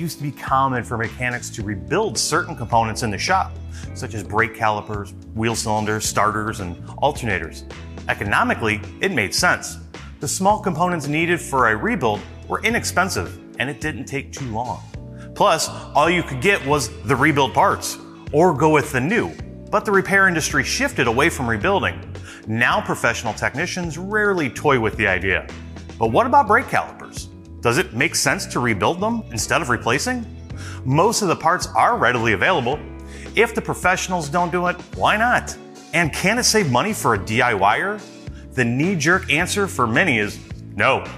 used to be common for mechanics to rebuild certain components in the shop, such as brake calipers, wheel cylinders, starters, and alternators. Economically, it made sense. The small components needed for a rebuild were inexpensive, and it didn't take too long. Plus, all you could get was the rebuild parts, or go with the new. But the repair industry shifted away from rebuilding. Now professional technicians rarely toy with the idea. But what about brake calipers? Does it make sense to rebuild them instead of replacing? Most of the parts are readily available. If the professionals don't do it, why not? And can it save money for a DIYer? The knee-jerk answer for many is no.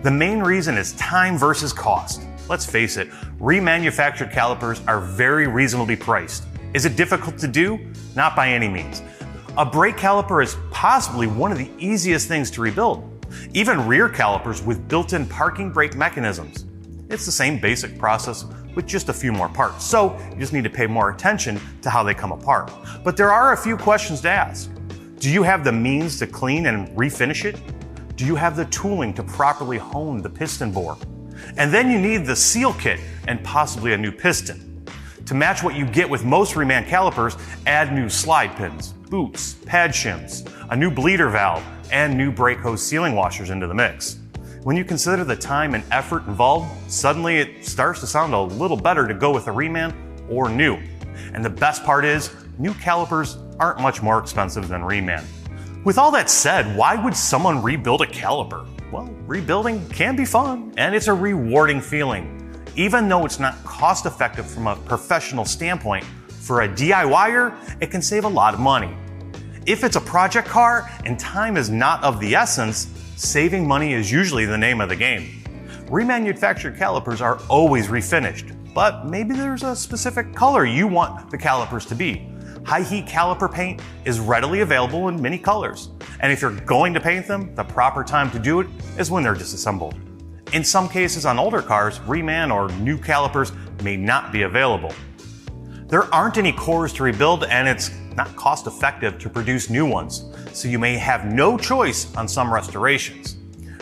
The main reason is time versus cost. Let's face it, remanufactured calipers are very reasonably priced. Is it difficult to do? Not by any means. A brake caliper is possibly one of the easiest things to rebuild. Even rear calipers with built-in parking brake mechanisms. It's the same basic process with just a few more parts, so you just need to pay more attention to how they come apart. But there are a few questions to ask. Do you have the means to clean and refinish it? Do you have the tooling to properly hone the piston bore? And then you need the seal kit and possibly a new piston. To match what you get with most reman calipers, add new slide pins, boots, pad shims, a new bleeder valve, and new brake hose sealing washers into the mix. When you consider the time and effort involved, suddenly it starts to sound a little better to go with a reman or new. And the best part is, new calipers aren't much more expensive than reman. With all that said, why would someone rebuild a caliper? Well, rebuilding can be fun, and it's a rewarding feeling. Even though it's not cost effective from a professional standpoint, for a DIYer, it can save a lot of money. If it's a project car and time is not of the essence, saving money is usually the name of the game. Remanufactured calipers are always refinished, but maybe there's a specific color you want the calipers to be. High heat caliper paint is readily available in many colors, and if you're going to paint them, the proper time to do it is when they're disassembled. In some cases on older cars, reman or new calipers may not be available. There aren't any cores to rebuild, and it's not cost effective to produce new ones, so you may have no choice on some restorations.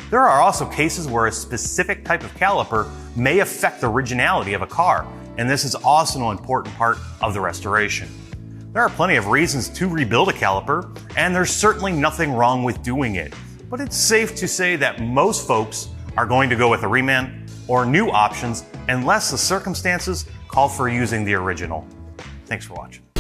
There are also cases where a specific type of caliper may affect the originality of a car, and this is also an important part of the restoration. There are plenty of reasons to rebuild a caliper, and there's certainly nothing wrong with doing it. But it's safe to say that most folks are going to go with a reman or new options unless the circumstances call for using the original. Thanks for watching.